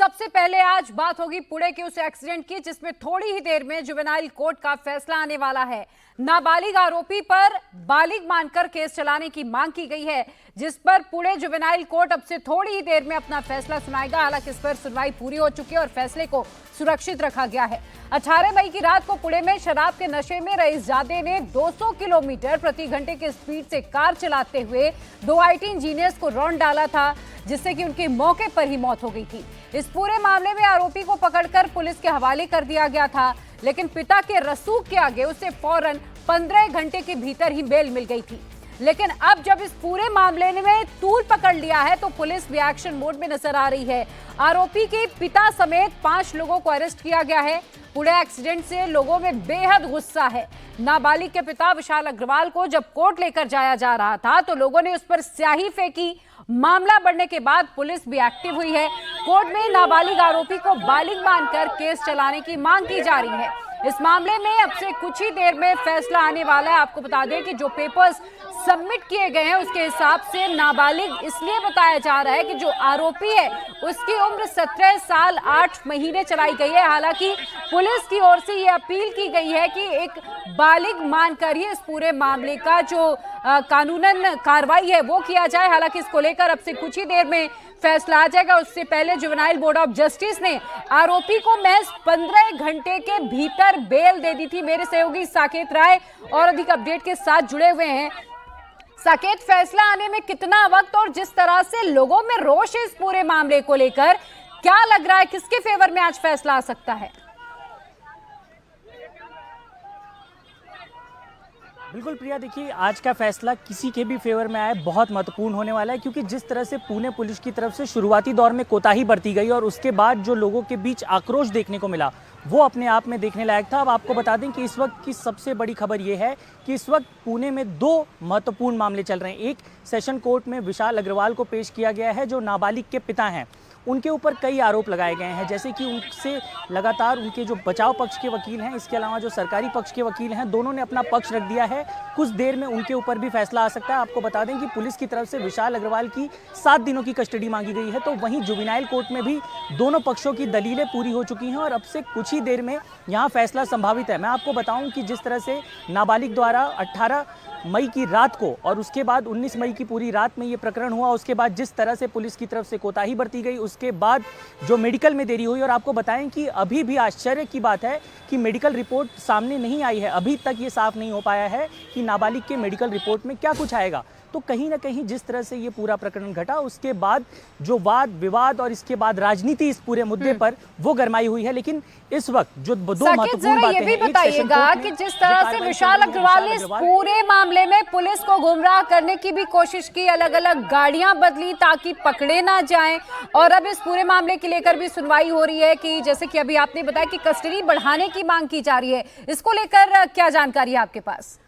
सबसे पहले आज बात होगी पुणे के उस एक्सीडेंट की जिसमें थोड़ी ही देर में जुवेनाइल कोर्ट का फैसला आने वाला है। नाबालिग आरोपी पर बालिग मानकर केस चलाने की मांग की गई है, जिस पर पुणे जुवेनाइल कोर्ट अब से थोड़ी ही देर में अपना फैसला सुनाएगा। हालांकि इस पर सुनवाई पूरी हो चुकी है और फैसले को सुरक्षित रखा गया है। 18 मई की रात को पुणे में शराब के नशे में रईसजादे ने 200 किलोमीटर प्रति घंटे की स्पीड से कार चलाते हुए 2 IT इंजीनियर्स को रौंद डाला था, जिससे कि उनकी मौके पर ही मौत हो गई थी। इस पूरे मामले में आरोपी को पकड़कर पुलिस के हवाले कर दिया गया था, लेकिन पिता के रसूख के आगे उसे फौरन 15 घंटे के भीतर ही बेल मिल गई थी। लेकिन अब जब इस पूरे मामले में तूल पकड़ लिया है तो पुलिस भी एक्शन मोड में नजर आ रही है। आरोपी के पिता समेत 5 लोगों को अरेस्ट किया गया है। पुणे एक्सीडेंट से लोगों में बेहद गुस्सा है। नाबालिग के पिता विशाल अग्रवाल को जब कोर्ट लेकर जाया जा रहा था तो लोगों ने उस पर स्याही फेंकी। मामला बढ़ने के बाद पुलिस भी एक्टिव हुई है। कोर्ट में नाबालिग आरोपी को बालिग मानकर केस चलाने की मांग की जा रही है। इस मामले में अब से कुछ ही देर में फैसला आने वाला है। आपको बता दें कि जो पेपर्स सबमिट किए गए हैं उसके हिसाब से नाबालिग इसलिए बताया जा रहा है कि जो आरोपी है उसकी उम्र 17 साल 8 महीने चलाई गई है। हालांकि पुलिस की ओर से यह अपील की गई है कि एक बालिग मानकर ही इस पूरे मामले का जो कानूनन कार्रवाई है वो किया जाए। हालांकि इसको लेकर अब से कुछ ही देर में फैसला आ जाएगा। उससे पहले जुवेनाइल बोर्ड ऑफ जस्टिस ने आरोपी को महज 15 घंटे के भीतर बेल दे दी थी। मेरे सहयोगी साकेत राय और अधिक अपडेट के साथ जुड़े हुए हैं। साकेत, फैसला आने में कितना वक्त और जिस तरह से लोगों में रोष है इस पूरे मामले को लेकर, क्या लग रहा है किसके फेवर में आज फैसला आ सकता है? बिल्कुल प्रिया, देखिए आज का फैसला किसी के भी फेवर में आए बहुत महत्वपूर्ण होने वाला है, क्योंकि जिस तरह से पुणे पुलिस की तरफ से शुरुआती दौर में कोताही बरती गई और उसके बाद जो लोगों के बीच आक्रोश देखने को मिला वो अपने आप में देखने लायक था। अब आपको बता दें कि इस वक्त की सबसे बड़ी खबर ये है कि इस वक्त पुणे में 2 महत्वपूर्ण मामले चल रहे हैं। एक, सेशन कोर्ट में विशाल अग्रवाल को पेश किया गया है जो नाबालिग के पिता हैं। उनके ऊपर कई आरोप लगाए गए हैं, जैसे कि उनसे लगातार उनके जो बचाव पक्ष के वकील हैं, इसके अलावा जो सरकारी पक्ष के वकील हैं, दोनों ने अपना पक्ष रख दिया है। कुछ देर में उनके ऊपर भी फैसला आ सकता है। आपको बता दें कि पुलिस की तरफ से विशाल अग्रवाल की 7 दिनों की कस्टडी मांगी गई है, तो वहीं जुवेनाइल कोर्ट में भी दोनों पक्षों की दलीलें पूरी हो चुकी हैं और अब से कुछ ही देर में यहाँ फैसला संभावित है। मैं आपको बताऊं कि जिस तरह से नाबालिग द्वारा 18 मई की रात को और उसके बाद 19 मई की पूरी रात में ये प्रकरण हुआ, उसके बाद जिस तरह से पुलिस की तरफ से कोताही बरती गई, उसके बाद जो मेडिकल में देरी हुई, और आपको बताएं कि अभी भी आश्चर्य की बात है कि मेडिकल रिपोर्ट सामने नहीं आई है। अभी तक ये साफ नहीं हो पाया है कि नाबालिग के मेडिकल रिपोर्ट में क्या कुछ आएगा। तो कहीं ना कहीं जिस तरह से ये पूरा प्रकरण घटा, उसके बाद जो वाद विवाद और इसके बाद राजनीति इस पूरे मुद्दे पर वो गरमाई हुई है। लेकिन इस वक्त जो 2 महत्वपूर्ण बातें ये भी बताइएगा कि जिस तरह से विशाल अग्रवाल ने इस पूरे मामले में पुलिस को गुमराह करने की भी कोशिश की, अलग अलग गाड़ियां बदली ताकि पकड़े ना जाएं, और अब इस पूरे मामले के लेकर भी सुनवाई हो रही है कि जैसे कि अभी आपने बताया कि कस्टडी बढ़ाने की मांग की जा रही है। इसको लेकर क्या जानकारी है आपके पास?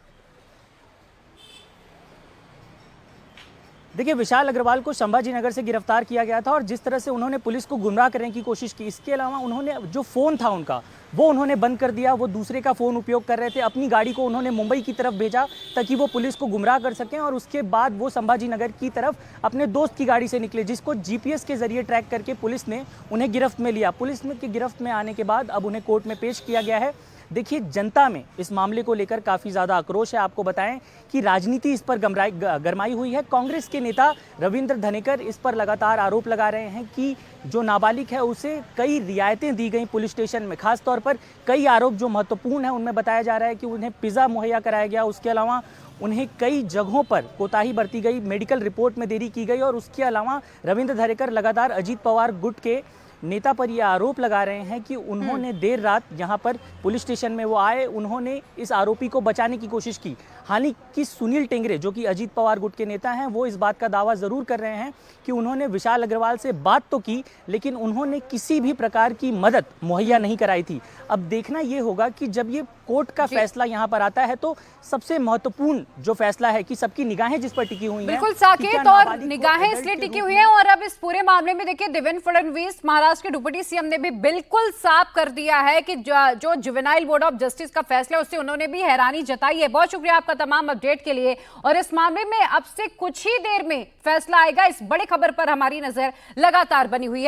देखिए, विशाल अग्रवाल को संभाजी नगर से गिरफ्तार किया गया था और जिस तरह से उन्होंने पुलिस को गुमराह करने की कोशिश की, इसके अलावा उन्होंने जो फ़ोन था उनका वो उन्होंने बंद कर दिया। वो दूसरे का फ़ोन उपयोग कर रहे थे। अपनी गाड़ी को उन्होंने मुंबई की तरफ भेजा ताकि वो पुलिस को गुमराह कर सकें, और उसके बाद वो संभाजी नगर की तरफ अपने दोस्त की गाड़ी से निकले, जिसको GPS के जरिए ट्रैक करके पुलिस ने उन्हें गिरफ्त में लिया। पुलिस में की गिरफ्त में आने के बाद अब उन्हें कोर्ट में पेश किया गया है। देखिए, जनता में इस मामले को लेकर काफ़ी ज़्यादा आक्रोश है। आपको बताएं कि राजनीति इस पर गरमाई हुई है। कांग्रेस के नेता रविंद्र धनेकर इस पर लगातार आरोप लगा रहे हैं कि जो नाबालिग है उसे कई रियायतें दी गई पुलिस स्टेशन में। खास तौर पर कई आरोप जो महत्वपूर्ण है उनमें बताया जा रहा है कि उन्हें पिज़्ज़ा मुहैया कराया गया, उसके अलावा उन्हें कई जगहों पर कोताही बरती गई, मेडिकल रिपोर्ट में देरी की गई, और उसके अलावा रविंद्र धनेकर लगातार अजीत पवार गुट के नेता पर यह आरोप लगा रहे हैं कि उन्होंने देर रात यहाँ पर पुलिस स्टेशन में वो आए, उन्होंने इस आरोपी को बचाने की कोशिश की। हालांकि सुनील टेंगरे जो कि अजीत पवार गुट के नेता हैं, वो इस बात का दावा ज़रूर कर रहे हैं कि उन्होंने विशाल अग्रवाल से बात तो की, लेकिन उन्होंने किसी भी प्रकार की मदद मुहैया नहीं कराई थी। अब देखना ये होगा कि जब ये कोर्ट का फैसला यहाँ पर आता है तो सबसे महत्वपूर्ण जो फैसला है कि सबकी निगाहें जिस पर टिकी हुई हैं, बिल्कुल साकेत, और निगाहें इसलिए टिकी हुई हैं। और अब इस पूरे मामले में देखिए, देवेंद्र फडणवीस महाराष्ट्र के डिप्टी सीएम ने भी बिल्कुल साफ कर दिया है कि जो जुवेनाइल बोर्ड ऑफ जस्टिस का फैसला है उससे उन्होंने भी हैरानी जताई है। बहुत शुक्रिया आपका तमाम अपडेट के लिए। और इस मामले में अब से कुछ ही देर में फैसला आएगा। इस बड़ी खबर पर हमारी नजर लगातार बनी हुई है।